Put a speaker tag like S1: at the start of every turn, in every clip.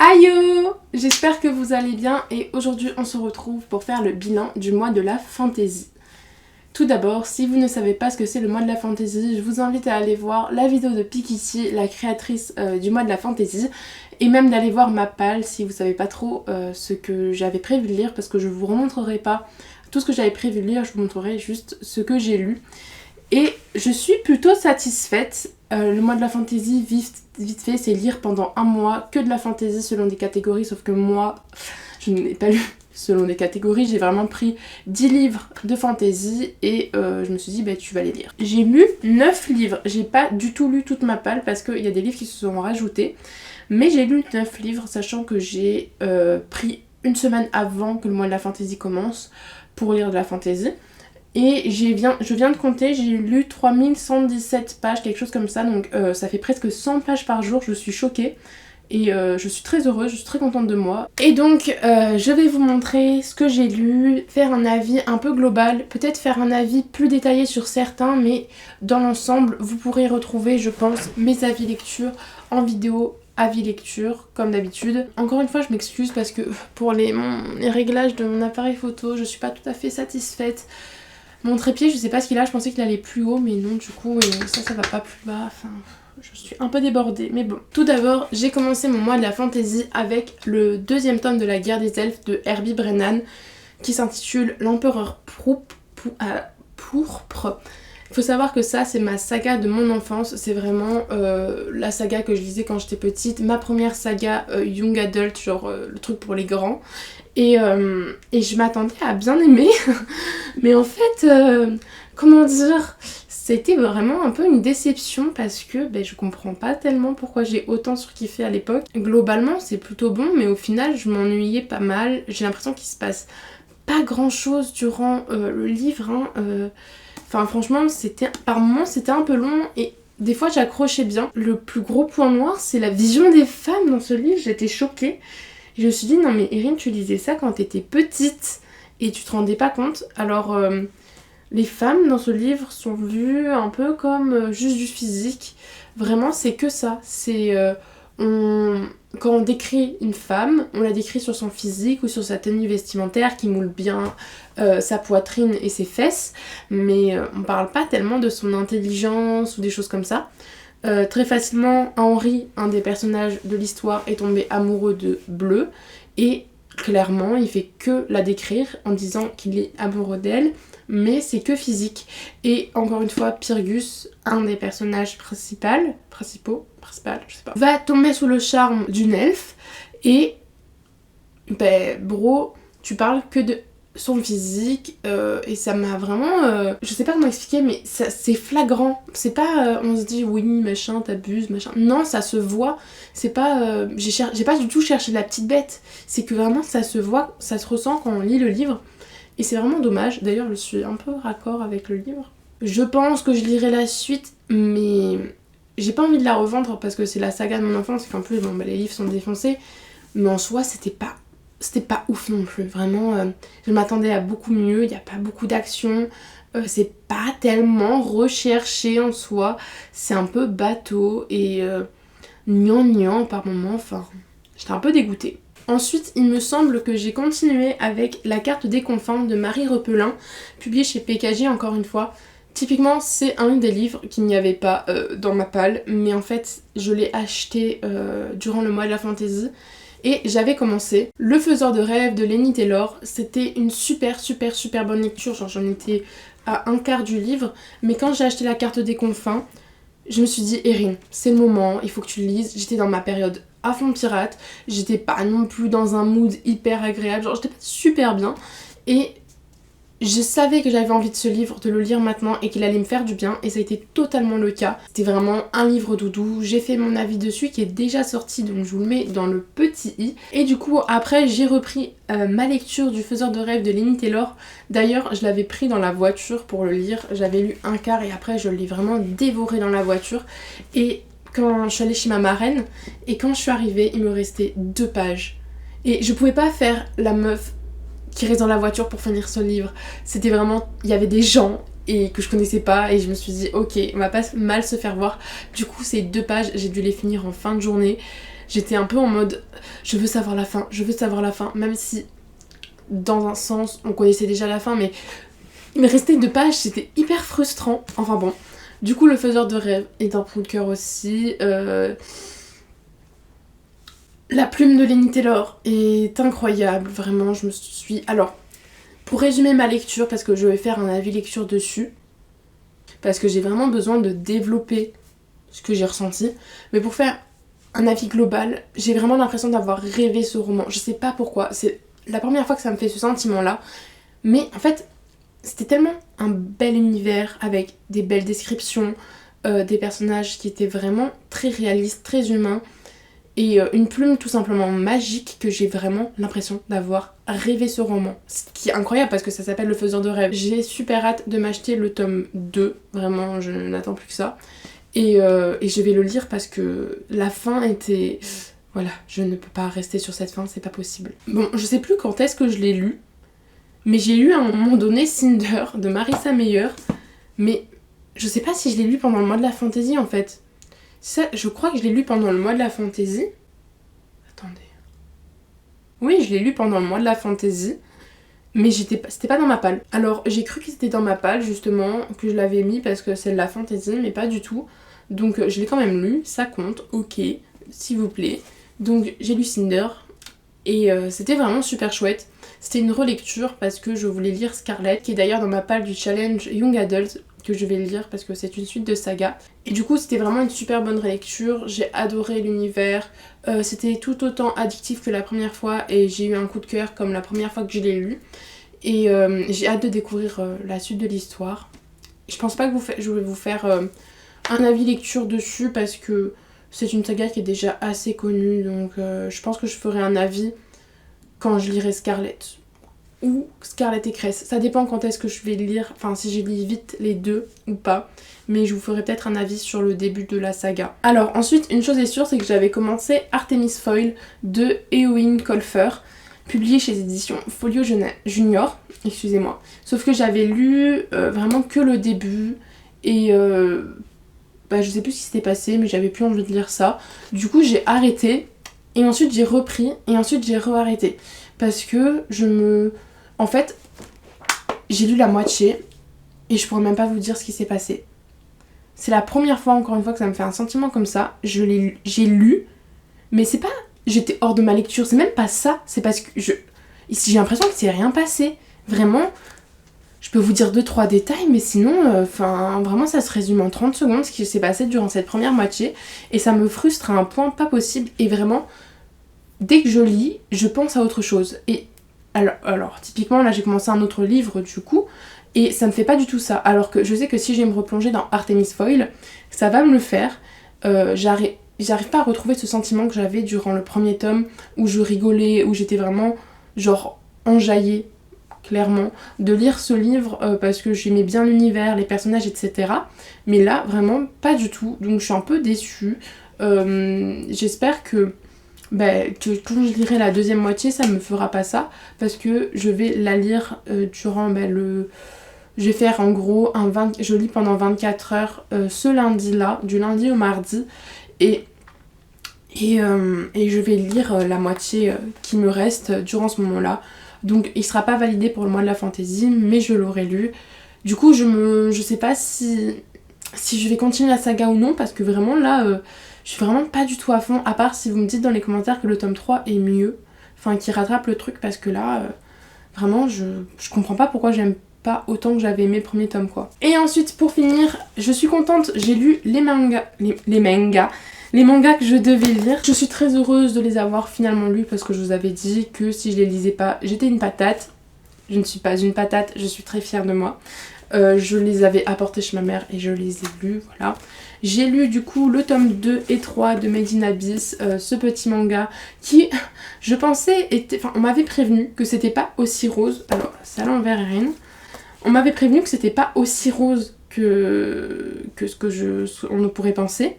S1: Aïe! J'espère que vous allez bien et aujourd'hui on se retrouve pour faire le bilan du mois de la fantaisie. Tout d'abord, si vous ne savez pas ce que c'est le mois de la fantaisie, je vous invite à aller voir la vidéo de Pikiti, la créatrice du mois de la fantaisie, et même d'aller voir ma palle si vous savez pas trop ce que j'avais prévu de lire, parce que je vous remontrerai pas tout ce que j'avais prévu de lire, je vous montrerai juste ce que j'ai lu. Et je suis plutôt satisfaite. Le mois de la fantaisie, vite fait, c'est lire pendant un mois que de la fantaisie selon des catégories, sauf que moi, je n'ai pas lu selon des catégories, j'ai vraiment pris 10 livres de fantaisie et je me suis dit, bah tu vas les lire. J'ai lu 9 livres, j'ai pas du tout lu toute ma palle parce qu'il y a des livres qui se sont rajoutés, mais j'ai lu 9 livres, sachant que j'ai pris une semaine avant que le mois de la fantaisie commence pour lire de la fantaisie. Et je viens de compter, j'ai lu 3117 pages, quelque chose comme ça, donc ça fait presque 100 pages par jour, je suis choquée. Et je suis très heureuse, je suis très contente de moi. Et donc je vais vous montrer ce que j'ai lu, faire un avis un peu global, peut-être faire un avis plus détaillé sur certains, mais dans l'ensemble, vous pourrez retrouver, je pense, mes avis lecture en vidéo. Avis lecture, comme d'habitude. Encore une fois, je m'excuse parce que pour les réglages de mon appareil photo, je suis pas tout à fait satisfaite. Mon trépied, je sais pas ce qu'il a, je pensais qu'il allait plus haut, mais non, du coup, ça va pas plus bas, enfin... Je suis un peu débordée, mais bon. Tout d'abord, j'ai commencé mon mois de la fantaisie avec le deuxième tome de la guerre des elfes de Herbie Brennan, qui s'intitule L'Empereur pourpre. Il faut savoir que ça, c'est ma saga de mon enfance, c'est vraiment la saga que je lisais quand j'étais petite, ma première saga young adult, genre le truc pour les grands. Et je m'attendais à bien aimer, mais en fait, comment dire, c'était vraiment un peu une déception parce que je comprends pas tellement pourquoi j'ai autant surkiffé à l'époque. Globalement, c'est plutôt bon, mais au final, je m'ennuyais pas mal. J'ai l'impression qu'il se passe pas grand chose durant le livre. Enfin, franchement, par moments, c'était un peu long et des fois, j'accrochais bien. Le plus gros point noir, c'est la vision des femmes dans ce livre. J'étais choquée. Je me suis dit, non mais Erin, tu lisais ça quand t'étais petite et tu te rendais pas compte. Alors, les femmes dans ce livre sont vues un peu comme juste du physique. Vraiment, c'est que ça. C'est quand on décrit une femme, on la décrit sur son physique ou sur sa tenue vestimentaire qui moule bien sa poitrine et ses fesses. Mais on parle pas tellement de son intelligence ou des choses comme ça. Très facilement, Henri, un des personnages de l'histoire, est tombé amoureux de Bleu et clairement il fait que la décrire en disant qu'il est amoureux d'elle, mais c'est que physique. Et encore une fois, Pyrgus, un des personnages principaux, je sais pas, va tomber sous le charme d'une elfe et bro, tu parles que de son physique et ça m'a vraiment je sais pas comment expliquer, mais c'est flagrant. C'est pas on se dit oui machin t'abuses machin, non, ça se voit. C'est pas j'ai pas du tout cherché la petite bête, c'est que vraiment ça se voit, ça se ressent quand on lit le livre et c'est vraiment dommage. D'ailleurs je suis un peu raccord avec le livre, je pense que je lirai la suite, mais j'ai pas envie de la revendre parce que c'est la saga de mon enfance et qu'en plus les livres sont défoncés, mais en soi c'était pas ouf non plus, vraiment je m'attendais à beaucoup mieux, il n'y a pas beaucoup d'action, c'est pas tellement recherché en soi, c'est un peu bateau et gnangnan par moments, enfin j'étais un peu dégoûtée. Ensuite il me semble que j'ai continué avec La carte des confins de Marie Repelin, publié chez PKJ encore une fois. Typiquement c'est un des livres qu'il n'y avait pas dans ma palle, mais en fait je l'ai acheté durant le mois de la fantaisie. Et j'avais commencé Le Faiseur de rêves de Lenny Taylor. C'était une super bonne lecture, genre j'en étais à un quart du livre. Mais quand j'ai acheté La carte des confins, je me suis dit Erin, c'est le moment, il faut que tu le lises. J'étais dans ma période à fond pirate, j'étais pas non plus dans un mood hyper agréable, genre j'étais pas super bien. Et je savais que j'avais envie de ce livre, de le lire maintenant et qu'il allait me faire du bien, et ça a été totalement le cas. C'était vraiment un livre doudou, j'ai fait mon avis dessus qui est déjà sorti, donc je vous le mets dans le petit i. Et du coup après j'ai repris ma lecture du Faiseur de rêves de Lenny Taylor. D'ailleurs je l'avais pris dans la voiture pour le lire, j'avais lu un quart et après je l'ai vraiment dévoré dans la voiture. Et quand je suis allée chez ma marraine et quand je suis arrivée, il me restait 2 pages. Et je pouvais pas faire la meuf qui reste dans la voiture pour finir ce livre. C'était vraiment, il y avait des gens et que je connaissais pas et je me suis dit ok, on va pas mal se faire voir. Du coup ces 2 pages, j'ai dû les finir en fin de journée. j'étais un peu en mode je veux savoir la fin, je veux savoir la fin, même si dans un sens on connaissait déjà la fin, mais il me restait 2 pages, c'était hyper frustrant. Enfin bon, du coup Le Faiseur de Rêves est un coup de cœur aussi. La plume de Lenny Taylor est incroyable, vraiment, je me suis... Alors, pour résumer ma lecture, parce que je vais faire un avis lecture dessus, parce que j'ai vraiment besoin de développer ce que j'ai ressenti, mais pour faire un avis global, j'ai vraiment l'impression d'avoir rêvé ce roman. Je sais pas pourquoi, c'est la première fois que ça me fait ce sentiment-là, mais en fait, c'était tellement un bel univers avec des belles descriptions, des personnages qui étaient vraiment très réalistes, très humains, et une plume tout simplement magique que j'ai vraiment l'impression d'avoir rêvé ce roman. Ce qui est incroyable parce que ça s'appelle Le Faiseur de Rêves. J'ai super hâte de m'acheter le tome 2, vraiment je n'attends plus que ça. Et je vais le lire parce que la fin était... Voilà, je ne peux pas rester sur cette fin, c'est pas possible. Bon, je sais plus quand est-ce que je l'ai lu, mais j'ai lu à un moment donné Cinder de Marissa Meyer, mais je sais pas si je l'ai lu pendant le mois de la fantaisie en fait. Ça, je crois que je l'ai lu pendant le mois de la fantaisie. Attendez. Oui, je l'ai lu pendant le mois de la fantaisie, mais c'était pas dans ma palle. Alors, j'ai cru que c'était dans ma palle, justement, que je l'avais mis parce que c'est de la fantaisie, mais pas du tout. Donc, je l'ai quand même lu, ça compte, ok, s'il vous plaît. Donc, j'ai lu Cinder, et c'était vraiment super chouette. C'était une relecture parce que je voulais lire Scarlet, qui est d'ailleurs dans ma palle du challenge Young Adult, que je vais lire parce que c'est une suite de saga. Et du coup, c'était vraiment une super bonne relecture. J'ai adoré l'univers. C'était tout autant addictif que la première fois et j'ai eu un coup de cœur comme la première fois que je l'ai lu. Et j'ai hâte de découvrir la suite de l'histoire. Je pense pas que je vais vous faire un avis lecture dessus parce que c'est une saga qui est déjà assez connue. Donc je pense que je ferai un avis quand je lirai Scarlet. Ou Scarlet et Cress. Ça dépend quand est-ce que je vais lire, enfin si je lis vite les deux ou pas. Mais je vous ferai peut-être un avis sur le début de la saga. Alors ensuite, une chose est sûre, c'est que j'avais commencé Artemis Fowl de Eowyn Colfer, publié chez les éditions Folio Junior, excusez-moi. Sauf que j'avais lu vraiment que le début et je sais plus ce qui s'était passé, mais j'avais plus envie de lire ça. Du coup j'ai arrêté et ensuite j'ai repris et ensuite j'ai re-arrêté. Parce que en fait, j'ai lu la moitié et je pourrais même pas vous dire ce qui s'est passé. C'est la première fois, encore une fois, que ça me fait un sentiment comme ça. J'ai lu, mais c'est pas... J'étais hors de ma lecture, c'est même pas ça. C'est parce que j'ai l'impression qu'il s'est rien passé. Vraiment, je peux vous dire 2-3 détails, mais sinon, vraiment, ça se résume en 30 secondes ce qui s'est passé durant cette première moitié. Et ça me frustre à un point pas possible. Et vraiment... Dès que je lis, je pense à autre chose. Et alors typiquement, là, j'ai commencé un autre livre, du coup, et ça me fait pas du tout ça. Alors que je sais que si je vais me replonger dans Artemis Fowl, ça va me le faire. J'arrive pas à retrouver ce sentiment que j'avais durant le premier tome, où je rigolais, où j'étais vraiment, genre, enjaillée, clairement, de lire ce livre, parce que j'aimais bien l'univers, les personnages, etc. Mais là, vraiment, pas du tout. Donc je suis un peu déçue. J'espère que quand je lirai la deuxième moitié, ça me fera pas ça parce que je vais la lire durant je vais faire en gros je lis pendant 24 heures ce lundi-là, du lundi au mardi et je vais lire la moitié qui me reste durant ce moment-là. Donc il sera pas validé pour le mois de la fantaisie, mais je l'aurai lu. Du coup, je sais pas si je vais continuer la saga ou non parce que vraiment là... je suis vraiment pas du tout à fond, à part si vous me dites dans les commentaires que le tome 3 est mieux, enfin qui rattrape le truc, parce que là, vraiment, je comprends pas pourquoi j'aime pas autant que j'avais aimé le premier tome, quoi. Et ensuite, pour finir, je suis contente, j'ai lu les mangas que je devais lire. Je suis très heureuse de les avoir finalement lus, parce que je vous avais dit que si je les lisais pas, j'étais une patate. Je ne suis pas une patate, je suis très fière de moi. Je les avais apportés chez ma mère et je les ai lus, voilà. J'ai lu du coup le tome 2 et 3 de Made in Abyss, ce petit manga qui, je pensais, on m'avait prévenu que c'était pas aussi rose. Alors, c'est à l'envers, Erin. On m'avait prévenu que c'était pas aussi rose que ce on ne pourrait penser.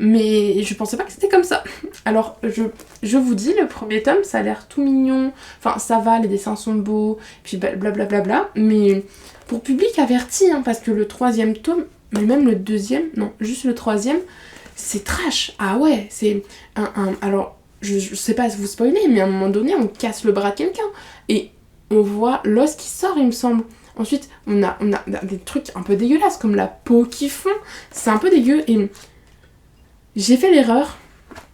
S1: Mais je pensais pas que c'était comme ça. Alors, je vous dis, le premier tome, ça a l'air tout mignon. Enfin, ça va, les dessins sont beaux, puis blablabla. Mais pour public averti, hein, parce que le troisième tome, mais même le deuxième, non, juste le troisième, c'est trash. Ah ouais, c'est alors, je sais pas si vous spoiler, mais à un moment donné, on casse le bras de quelqu'un. Et on voit l'os qui sort, il me semble. Ensuite, on a des trucs un peu dégueulasses, comme la peau qui fond. C'est un peu dégueu. Et j'ai fait l'erreur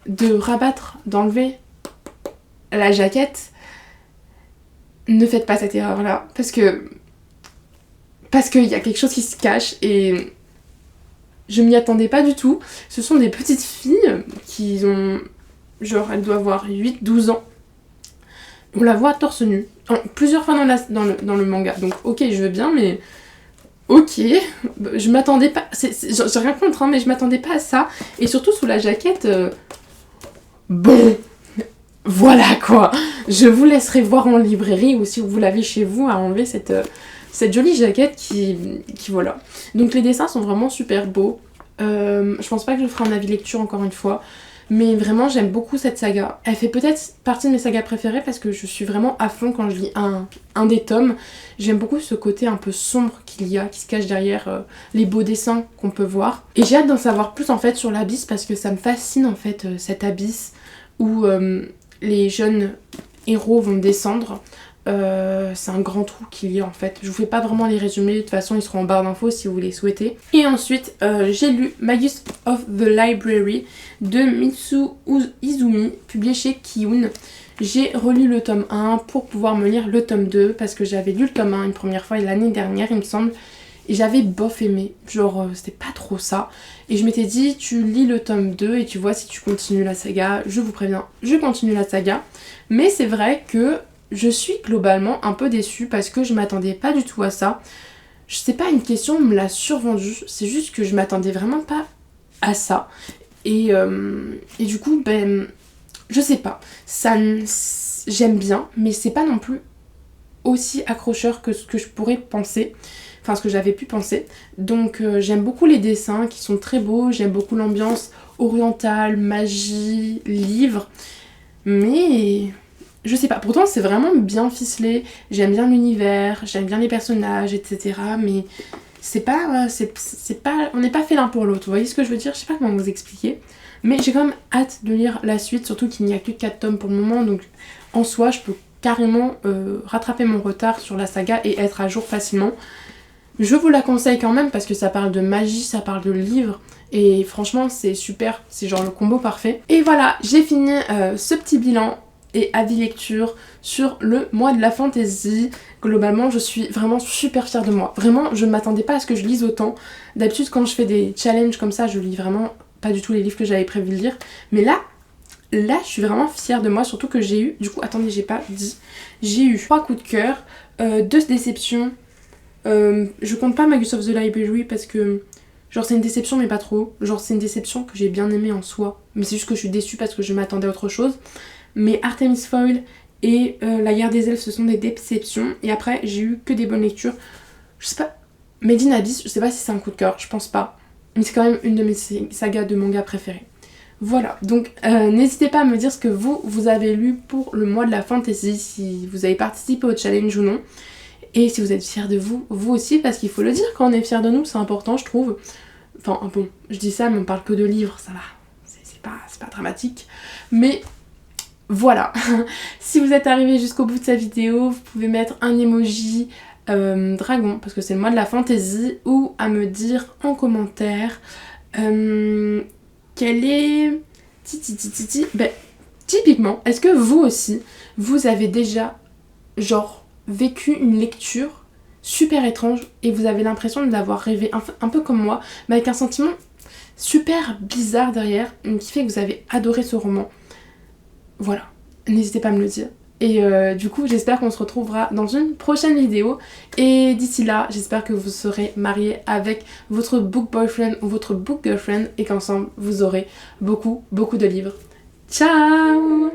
S1: de rabattre, d'enlever la jaquette. Ne faites pas cette erreur-là. Parce qu'il y a quelque chose qui se cache. Et je m'y attendais pas du tout. Ce sont des petites filles qui ont... Genre, elles doivent avoir 8-12 ans. On la voit torse nu. Plusieurs fois dans le manga. Donc, ok, je veux bien, mais... Ok, je m'attendais pas... j'ai rien contre, hein, mais je m'attendais pas à ça. Et surtout, sous la jaquette... Bon, voilà quoi. Je vous laisserai voir en librairie, ou si vous l'avez chez vous, à enlever cette jolie jaquette qui voilà. Donc, les dessins sont vraiment super beaux. Je pense pas que je ferai un avis lecture encore une fois. Mais vraiment, j'aime beaucoup cette saga. Elle fait peut-être partie de mes sagas préférées parce que je suis vraiment à fond quand je lis un des tomes. J'aime beaucoup ce côté un peu sombre qu'il y a, qui se cache derrière les beaux dessins qu'on peut voir. Et j'ai hâte d'en savoir plus en fait sur l'abysse parce que ça me fascine en fait cet abysse où les jeunes héros vont descendre. C'est un grand trou qu'il y a en fait. Je vous fais pas vraiment les résumés, de toute façon ils seront en barre d'infos si vous les souhaitez. Et ensuite j'ai lu Magus of the Library de Mitsu Izumi, publié chez Kiun. J'ai relu le tome 1 pour pouvoir me lire le tome 2 parce que j'avais lu le tome 1 une première fois l'année dernière il me semble. Et j'avais bof aimé, genre c'était pas trop ça. Et je m'étais dit tu lis le tome 2 et tu vois si tu continues la saga. Je vous préviens, je continue la saga. Mais c'est vrai que je suis globalement un peu déçue parce que je m'attendais pas du tout à ça. C'est pas une question, on me l'a survendu, c'est juste que je m'attendais vraiment pas à ça. Et du coup, ben, je sais pas. J'aime bien, mais c'est pas non plus aussi accrocheur que ce que je pourrais penser. Enfin, ce que j'avais pu penser. Donc, j'aime beaucoup les dessins qui sont très beaux. J'aime beaucoup l'ambiance orientale, magie, livre. Mais... je sais pas, pourtant c'est vraiment bien ficelé, j'aime bien l'univers, j'aime bien les personnages, etc. Mais c'est pas, on n'est pas fait l'un pour l'autre, vous voyez ce que je veux dire? Je sais pas comment vous expliquer. Mais j'ai quand même hâte de lire la suite, surtout qu'il n'y a que 4 tomes pour le moment, donc en soi je peux carrément rattraper mon retard sur la saga et être à jour facilement. Je vous la conseille quand même parce que ça parle de magie, ça parle de livres. Et franchement c'est super, c'est genre le combo parfait. Et voilà, j'ai fini ce petit bilan et avis lecture sur le mois de la fantasy. Globalement je suis vraiment super fière de moi. Vraiment je ne m'attendais pas à ce que je lise autant. D'habitude quand je fais des challenges comme ça je lis vraiment pas du tout les livres que j'avais prévu de lire. Mais là je suis vraiment fière de moi, surtout que j'ai eu, du coup attendez j'ai pas dit, j'ai eu 3 coups de cœur, 2 déceptions. Je compte pas Magus of the Library parce que genre c'est une déception mais pas trop. Genre c'est une déception que j'ai bien aimée en soi, mais c'est juste que je suis déçue parce que je m'attendais à autre chose. Mais Artemis Fowl et La guerre des elfes ce sont des déceptions. Et après j'ai eu que des bonnes lectures. Je sais pas, Made in Abyss, je sais pas si c'est un coup de cœur, je pense pas. Mais c'est quand même une de mes sagas de manga préférées. Voilà, donc n'hésitez pas à me dire ce que vous avez lu pour le mois de la fantasy, si vous avez participé au challenge ou non. Et si vous êtes fiers de vous aussi, parce qu'il faut le dire, quand on est fiers de nous, c'est important je trouve. Enfin bon, je dis ça mais on parle que de livres, ça va, c'est pas dramatique. Mais voilà, si vous êtes arrivé jusqu'au bout de cette vidéo, vous pouvez mettre un emoji dragon, parce que c'est le mois de la fantasy, ou à me dire en commentaire quel est... Ben, typiquement, est-ce que vous aussi, vous avez déjà, genre, vécu une lecture super étrange et vous avez l'impression de l'avoir rêvé un peu comme moi, mais avec un sentiment super bizarre derrière, qui fait que vous avez adoré ce roman. Voilà, n'hésitez pas à me le dire. Et du coup, j'espère qu'on se retrouvera dans une prochaine vidéo. Et d'ici là, j'espère que vous serez mariés avec votre book boyfriend ou votre book girlfriend et qu'ensemble, vous aurez beaucoup de livres. Ciao!